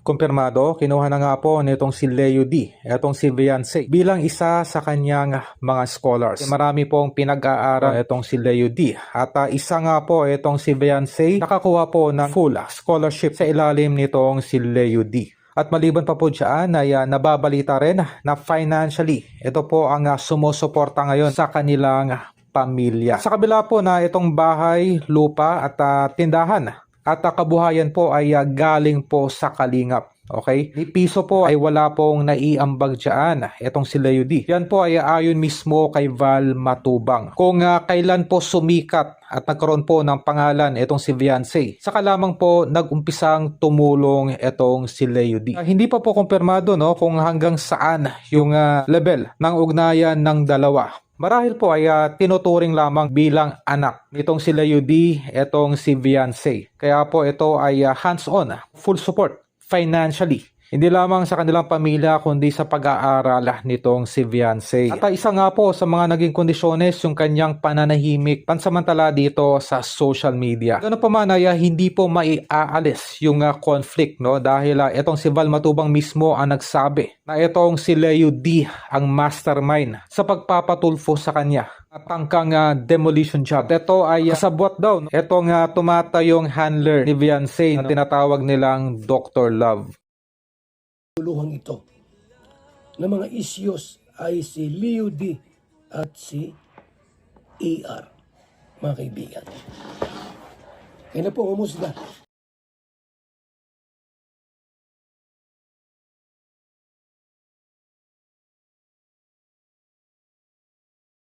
kumpirmado, kinuha na nga po nitong si Leo D, etong si Viancy, bilang isa sa kanyang mga scholars. Marami pong pinag-aaral etong si Leo D. At isa nga po etong si Viancy, nakakuha po ng full scholarship sa ilalim nitong si Leo D. At maliban pa po dyan ay nababalita rin na financially, ito po ang sumusuporta ngayon sa kanilang pamilya. Sa kabila po na itong bahay, lupa at tindahan at kabuhayan po ay galing po sa kalingap. Okay? Ni piso po ay wala pong naiambag dyan. Itong si Leo D. Yan po ay ayon mismo kay Val Matubang. Kung kailan po sumikat at nagkaroon po ng pangalan itong si Viancy, saka lamang po nag-umpisang tumulong itong si Leo D. Hindi pa po kumpirmado kung hanggang saan yung level ng ugnayan ng dalawa. Marahil po ay tinuturing lamang bilang anak nitong si Leo D, itong si Viancy. Kaya po ito ay hands-on, full support financially. Hindi lamang sa kanilang pamilya kundi sa pag-aaral nitong si Viancy. At isa nga po sa mga naging kondisyones yung kanyang pananahimik pansamantala dito sa social media. Ganoon pa man ay hindi po maiaalis yung conflict dahil itong si Val Matubang mismo ang nagsabi na itong si Leo D ang mastermind sa pagpapatulfo sa kanya at tangkang demolition job. Ito ay kasabwat daw itong tumatayong handler ni Viancy na tinatawag nilang Dr. Love. Tuluhan ito ng mga issues ay si Leo D at si AR, mga kaibigan. Kaya na po humusga